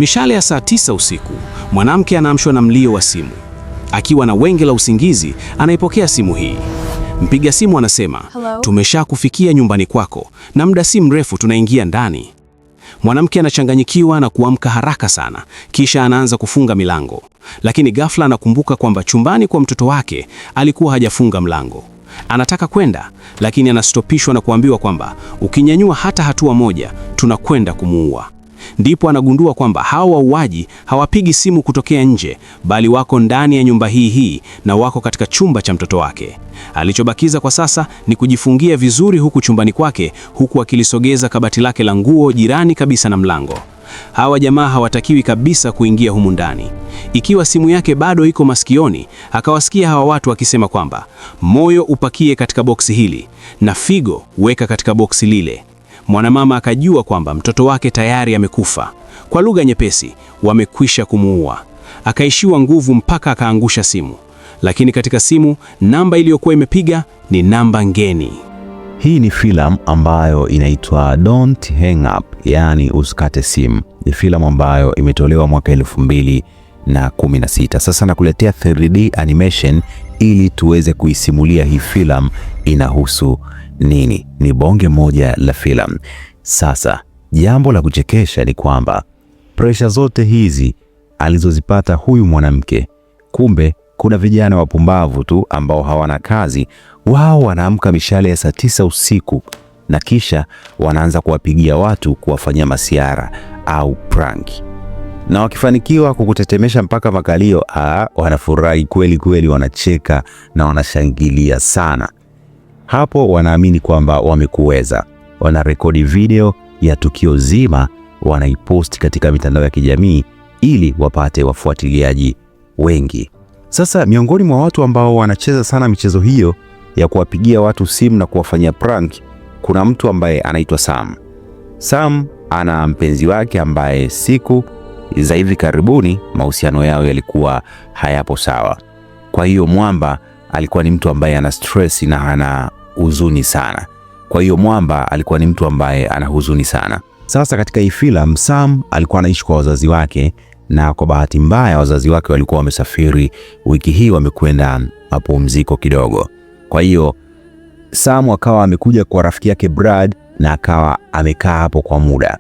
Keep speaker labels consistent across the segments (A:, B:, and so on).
A: Mishale ya saa 9 usiku, mwanamke anaamshwa na mlio wa simu. Akiwa na wenge la usingizi, anaipokea simu hii. Mpiga simu anasema, tumeshakufikia nyumbani kwako na muda si mrefu tunaingia ndani. Mwanamke anachanganyikiwa na kuamka haraka sana, kisha anaanza kufunga milango. Lakini ghafla anakumbuka kwamba chumbani kwa mtoto wake alikuwa hajafunga mlango. Anataka kwenda, lakini anastopishwa na kuambiwa kwamba ukinyanyua hata hatua moja, tunakwenda kumuua. Ndipo anagundua kwamba hawa wauaji hawapigi simu kutokea nje, bali wako ndani ya nyumba hii na wako katika chumba cha mtoto wake. Alichobakiza kwa sasa ni kujifungia vizuri huku chumbani kwake, huku akilisogeza kabati lake la nguo jirani kabisa na mlango. Hawa jamaa hawatakiwi kabisa kuingia humu ndani. Ikiwa simu yake bado iko masikioni, akawasikia hawa watu wakisema kwamba moyo upakie katika boksi hili na figo weka katika boksi lile. Mwanamama akajua kwamba mtoto wake tayari amekufa. Kwa lugha nyepesi, wamekwisha kumuua. Akaishiwa nguvu mpaka akaangusha simu. Lakini katika simu, namba iliyokuwa imepiga ni namba ngeni.
B: Hii ni filamu ambayo inaitwa Don't Hang Up, yani usikate simu. Ni filamu ambayo imetolewa mwaka 2016. Sasa nakuletea 3D animation ili tuweze kuisimulia hii filamu inahusu nini. Ni bonge moja la filamu. Sasa jambo la kuchekesha ni kwamba presha zote hizi alizozipata huyu mwanamke, kumbe kuna vijana wapumbavu tu ambao hawana kazi. Wao wanaamka mishale ya saa 9 usiku na kisha wanaanza kuwapigia watu kuwafanyia masiara au prank. Na wakifanikiwa kukutetemesha mpaka makalio, wanafurahi kweli kweli, wanacheka na wanashangilia sana. Hapo wanaamini kwamba wamekuweza. Wanarekodi video ya tukio zima, wanaipost katika mitandao ya kijamii ili wapate wafuatiliaji wengi. Sasa miongoni mwa watu ambao wanacheza sana michezo hiyo ya kuwapigia watu simu na kuwafanyia prank, kuna mtu ambaye anaitwa Sam. Sam ana mpenzi wake ambaye siku za hivi karibuni mahusiano yao yalikuwa hayapo sawa. Kwa hiyo Mwamba alikuwa ni mtu ambaye ana stress na ana huzuni sana. Sasa katika hii filamu, Sam alikuwa anaishi kwa wazazi wake, na kwa bahati mbaya wazazi wake walikuwa wamesafiri wiki hii, wamekwenda mapumziko kidogo. Kwa hiyo Sam akawa amekuja kwa rafiki yake Brad na akawa amekaa hapo kwa muda.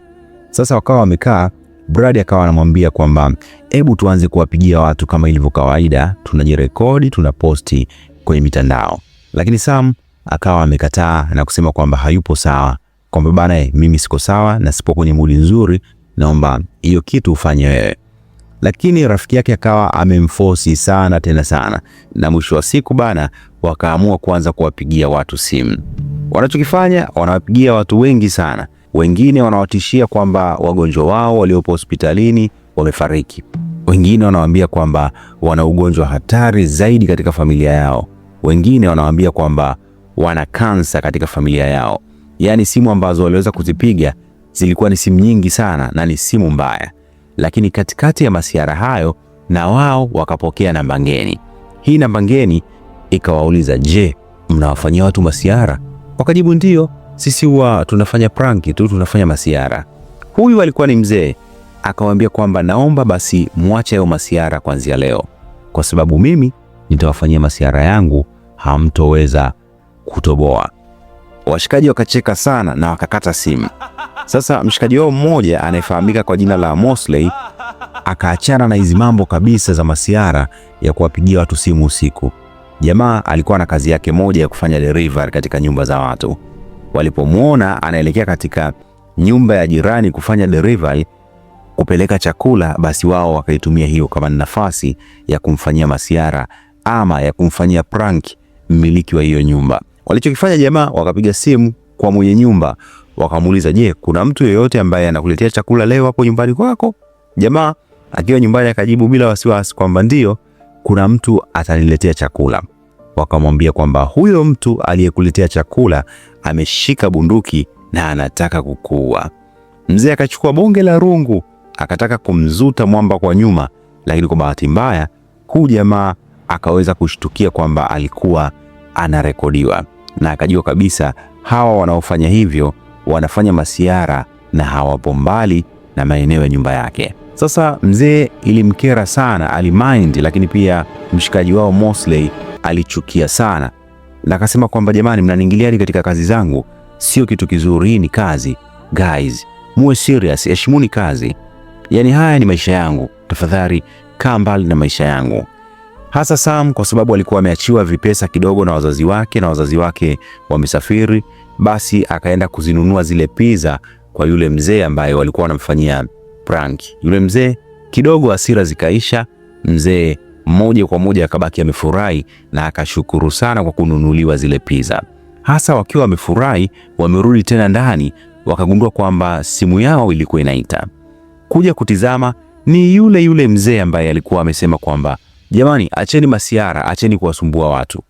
B: Sasa wakawa wamekaa, Brad akawa anamwambia kwamba hebu tuanze kuwapigia watu kama ilivyo kawaida, tunajirekodi, tunaposti kwenye mitandao. Lakini Sam akawa amekataa na kusema kwamba hayupo sawa, kwamba bana, mimi siko sawa na sipo kwenye mudi nzuri, naomba hiyo kitu ufanye wewe. Lakini rafiki yake akawa amemforce sana tena sana, na mwisho wa siku bana, wakaamua kuanza kuwapigia watu simu. Wanachokifanya, wanawapigia watu wengi sana. Wengine wanawatishia kwamba wagonjwa wao waliopo hospitalini wamefariki. Wengine wanawaambia kwamba wana ugonjwa hatari zaidi katika familia yao. Wengine wanawaambia kwamba wana kansa katika familia yao. Yaani simu ambazo waliweza kuzipiga zilikuwa ni simu nyingi sana na ni simu mbaya. Lakini katikati ya masiara hayo, na wao wakapokea namba ngeni. Hii namba ngeni ikawauliza, je, mnawafanyia watu masiara? Wakajibu ndio, sisi huwa tunafanya prank tu, tunafanya masiara. Huyu alikuwa ni mzee, akawaambia kwamba naomba basi muache hayo masiara kuanzia leo, kwa sababu mimi nitawafanyia masiara yangu, hamtoweza kutoboa. Washikaji wakacheka sana na wakakata simu. Sasa mshikaji wao mmoja anayefahamika kwa jina la Mosley akaachana na hizi mambo kabisa za masiara ya kuwapigia watu simu usiku. Jamaa alikuwa na kazi yake moja ya kufanya delivery katika nyumba za watu. Walipomuona anaelekea katika nyumba ya jirani kufanya delivery, kupeleka chakula, basi wao wakaitumia hiyo kama nafasi ya kumfanyia masiara ama ya kumfanyia prank mmiliki wa hiyo nyumba. Walichokifanya jamaa, wakapiga simu kwa mwenye nyumba, wakamuuliza, je, kuna mtu yeyote ambaye anakuletea chakula leo hapo nyumbani kwako? Jamaa akiwa nyumbani akajibu bila wasiwasi kwamba ndio, kuna mtu ataniletea chakula. Wakamwambia kwamba huyo mtu aliyekuletea chakula ameshika bunduki na anataka kukuua. Mzee akachukua bonge la rungu, akataka kumzuta Mwamba kwa nyuma, lakini kwa bahati mbaya huyu jamaa akaweza kushtukia kwamba alikuwa anarekodiwa, na akajua kabisa hawa wanaofanya hivyo wanafanya masiara na hawapo mbali na maeneo ya nyumba yake. Sasa mzee ilimkera sana, alimind, lakini pia mshikaji wao Mosley alichukia sana na akasema kwamba jamani, mnaniingiliani katika kazi zangu, sio kitu kizuri, hii ni kazi. Guys, muwe serious, heshimuni kazi. Yaani haya ni maisha yangu, tafadhali kaa mbali na maisha yangu. Hasa Sam kwa sababu alikuwa ameachiwa vipesa kidogo na wazazi wake, na wazazi wake wamesafiri, basi akaenda kuzinunua zile pizza kwa yule mzee ambaye walikuwa wanamfanyia prank. Yule mzee kidogo hasira zikaisha, mzee moja kwa moja akabaki amefurahi na akashukuru sana kwa kununuliwa zile pizza. Hasa wakiwa wamefurahi, wamerudi tena ndani, wakagundua kwamba simu yao ilikuwa inaita. Kuja kutizama ni yule mzee ambaye alikuwa amesema kwamba jamani, acheni masiara, acheni kuwasumbua watu,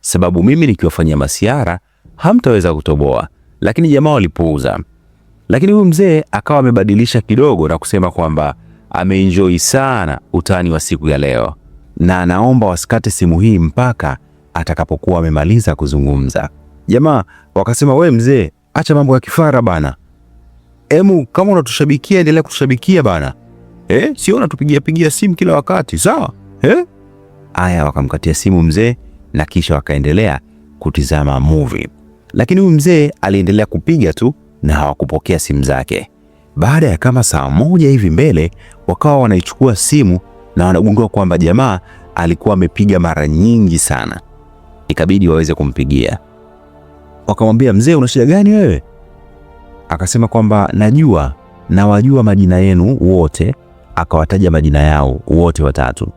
B: sababu mimi nikiwafanyia masiara hamtaweza kutoboa. Lakini jamaa walipuuza. Lakini huyu mzee akawa amebadilisha kidogo na kusema kwamba ameenjoy sana utani wa siku ya leo na anaomba wasikate simu hii mpaka atakapokuwa amemaliza kuzungumza. Jamaa wakasema, we mzee, acha mambo ya kifara bana. Kama unatushabikia endelea kutushabikia bana. Sio unatupigia simu kila wakati, sawa? Aya, wakamkatia simu mzee na kisha wakaendelea kutizama movie. Lakini huyu mzee aliendelea kupiga tu na hawakupokea simu zake. Baada ya kama saa moja hivi mbele, wakawa wanaichukua simu na wanagundua kwamba jamaa alikuwa amepiga mara nyingi sana. Ikabidi waweze kumpigia. Wakamwambia, mzee, una shida gani wewe? Akasema kwamba nawajua majina yenu wote. Akawataja majina yao wote watatu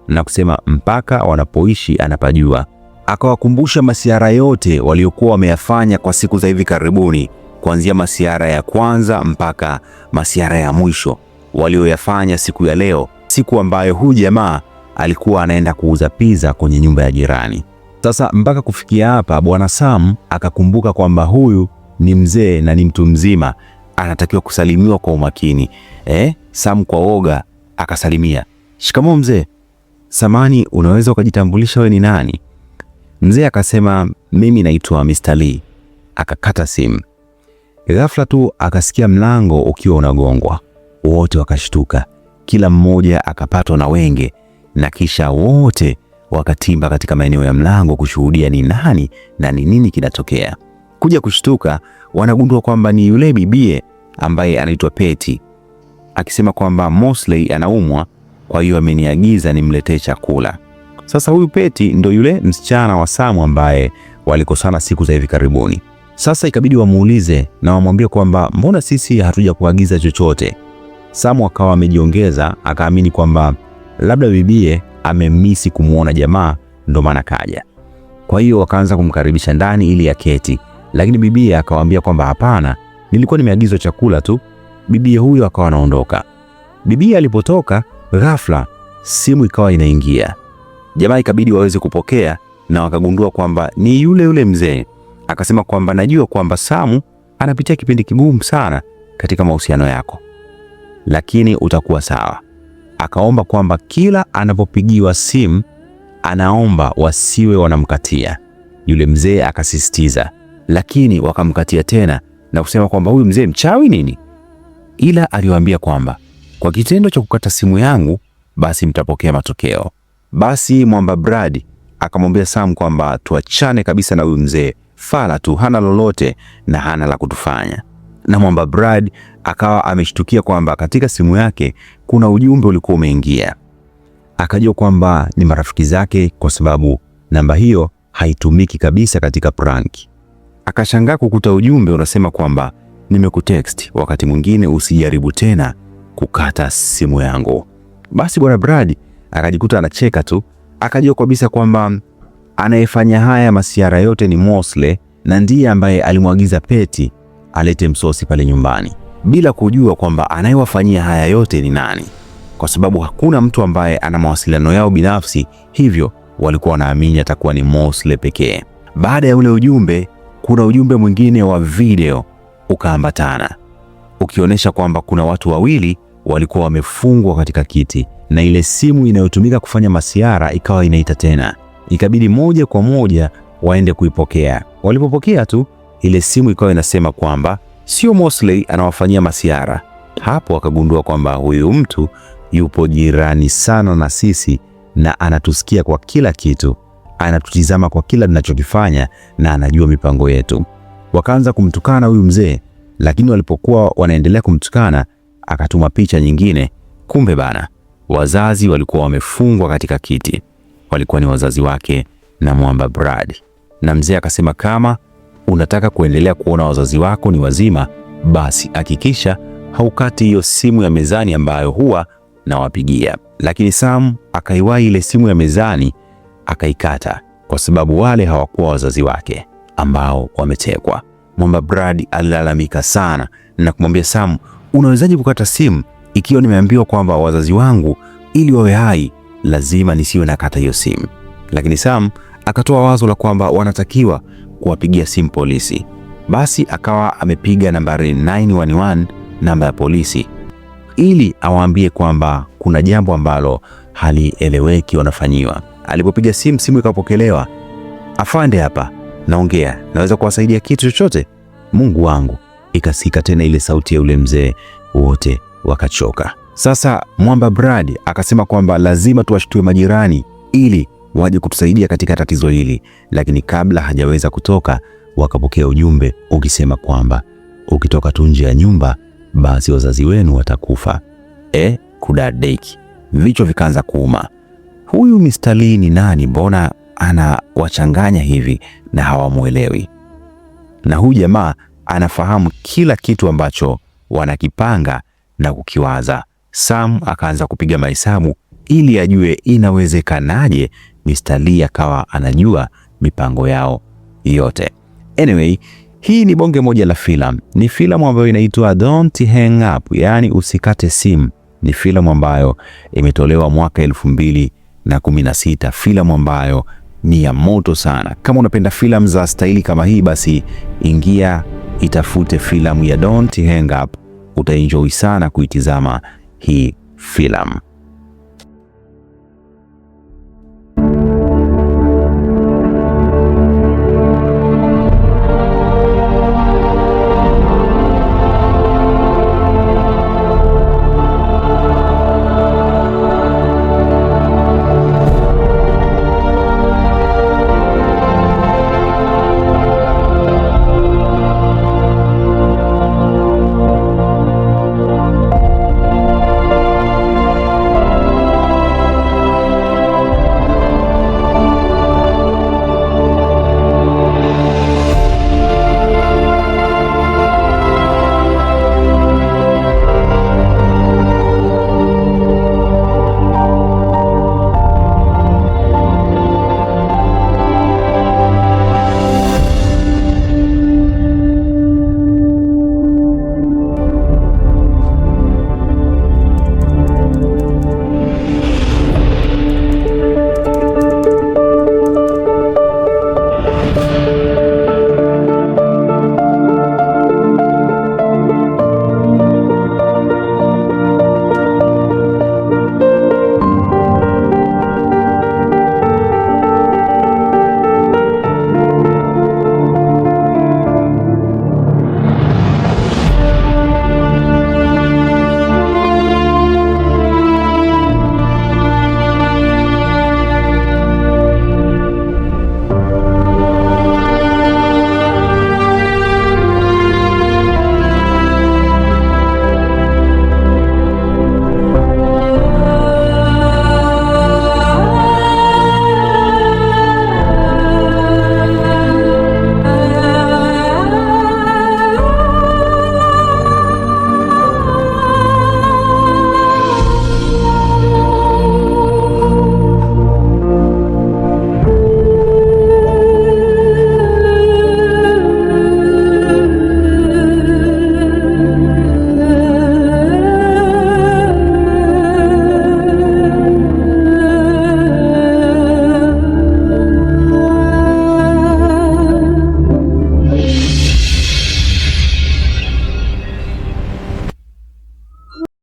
B: na kusema mpaka wanapoishi anapajua. Akawakumbusha masiara yote waliokuwa wameyafanya kwa siku za hivi karibuni, kuanzia masiara ya kwanza mpaka masiara ya mwisho walioyafanya siku ya leo, siku ambayo huyu jamaa alikuwa anaenda kuuza pizza kwenye nyumba ya jirani. Sasa mpaka kufikia hapa, bwana Sam akakumbuka kwamba huyu ni mzee na ni mtu mzima, anatakiwa kusalimiwa kwa umakini. Sam kwa woga akasalimia, shikamoo mzee. Samani, unaweza ukajitambulisha wewe ni nani? Mzee akasema, mimi naitwa Mr. Lee. Akakata simu. Ghafla tu akasikia mlango ukiwa unagongwa. Wote wakashtuka, kila mmoja akapatwa na wenge, na kisha wote wakatimba katika maeneo ya mlango kushuhudia ni nani na ni nini kinatokea. Kuja kushtuka, wanagundua kwamba ni yule bibie ambaye anaitwa Peti, akisema kwamba Mosley anaumwa, kwa hiyo ameniagiza nimletee chakula. Sasa huyu Peti ndo yule msichana wa Samu ambaye walikosana siku za hivi karibuni. Sasa ikabidi wamuulize na wamwambie kwamba mbona sisi hatuja kuagiza chochote. Samu akawa amejiongeza, akaamini kwamba labda bibie amemisi kumuona jamaa ndo maana kaja. Kwa hiyo wakaanza kumkaribisha ndani ili aketi, lakini bibie akawaambia kwamba hapana, nilikuwa nimeagizwa chakula tu. Bibie huyo akawa anaondoka. Bibie alipotoka, ghafla simu ikawa inaingia. Jamaa ikabidi waweze kupokea na wakagundua kwamba ni yule mzee. Akasema kwamba najua kwamba Samu anapitia kipindi kigumu sana katika mahusiano yako, lakini utakuwa sawa. Akaomba kwamba kila anapopigiwa simu anaomba wasiwe wanamkatia. Yule mzee akasisitiza, lakini wakamkatia tena na kusema kwamba huyu mzee mchawi nini. Ila aliwaambia kwamba kwa kitendo cha kukata simu yangu basi mtapokea matokeo. Basi mwamba Brad akamwambia Sam kwamba tuachane kabisa na huyu mzee, fala tu, hana lolote na hana la kutufanya. Na mwamba Brad akawa ameshtukia kwamba katika simu yake kuna ujumbe ulikuwa umeingia. Akajua kwamba ni marafiki zake kwa sababu namba hiyo haitumiki kabisa katika prank. Akashangaa kukuta ujumbe unasema kwamba nimekutext, wakati mwingine usijaribu tena kukata simu yangu. Basi bwana Brad akajikuta anacheka tu, akajua kabisa kwamba anayefanya haya masiara yote ni Mosley na ndiye ambaye alimwagiza Peti alete msosi pale nyumbani, bila kujua kwamba anayewafanyia haya yote ni nani, kwa sababu hakuna mtu ambaye ana mawasiliano yao binafsi, hivyo walikuwa wanaamini atakuwa ni Mosley pekee. Baada ya ule ujumbe, kuna ujumbe mwingine wa video ukaambatana, ukionyesha kwamba kuna watu wawili walikuwa wamefungwa katika kiti, na ile simu inayotumika kufanya masiara ikawa inaita tena. Ikabidi moja kwa moja waende kuipokea. Walipopokea tu, ile simu ikawa inasema kwamba sio Mosley anawafanyia masiara, Hapo akagundua kwamba huyu mtu yupo jirani sana na sisi na anatusikia kwa kila kitu, anatutizama kwa kila tunachokifanya na anajua mipango yetu. Wakaanza kumtukana huyu mzee, lakini walipokuwa wanaendelea kumtukana akatuma picha nyingine. Kumbe bana, wazazi walikuwa wamefungwa katika kiti. Walikuwa ni wazazi wake na Mwamba Brad. Na mzee akasema, kama unataka kuendelea kuona wazazi wako ni wazima, basi hakikisha haukati hiyo simu ya mezani ambayo huwa nawapigia. Lakini Sam akaiwahi ile simu ya mezani akaikata, kwa sababu wale hawakuwa wazazi wake ambao wametekwa. Mwamba Brad alilalamika sana na kumwambia Sam, unawezaje kukata simu ikiwa nimeambiwa kwamba wazazi wangu ili wawe hai lazima nisiwe nakata hiyo simu? Lakini Sam akatoa wazo la kwamba wanatakiwa kuwapigia simu polisi. Basi akawa amepiga nambari 911, namba ya polisi, ili awaambie kwamba kuna jambo ambalo halieleweki wanafanyiwa. Alipopiga simu, simu ikapokelewa. Afande, hapa naongea, naweza kuwasaidia kitu chochote? Mungu wangu, ikasika tena ile sauti ya ule mzee. Wote wakachoka. Sasa Mwamba Brad akasema kwamba lazima tuwashtue majirani ili waje kutusaidia katika tatizo hili. Lakini kabla hajaweza kutoka, wakapokea ujumbe ukisema kwamba ukitoka tu nje ya nyumba basi wazazi wenu watakufa. Kudadeki. Vichwa vikaanza kuuma. Huyu Mr. Lee ni nani? Mbona anawachanganya hivi na hawamuelewi? Na huyu jamaa anafahamu kila kitu ambacho wanakipanga na kukiwaza. Sam akaanza kupiga mahesabu ili ajue inawezekanaje Mr. Lee akawa anajua mipango yao yote. Anyway, hii ni bonge moja la filamu. Ni filamu ambayo inaitwa Don't Hang Up, yani usikate simu. Ni filamu ambayo imetolewa mwaka 2016. Filamu ambayo ni ya moto sana. Kama unapenda filamu za staili kama hii, basi ingia itafute filamu ya Don't Hang Up. Utaenjoy sana kuitizama hii filamu.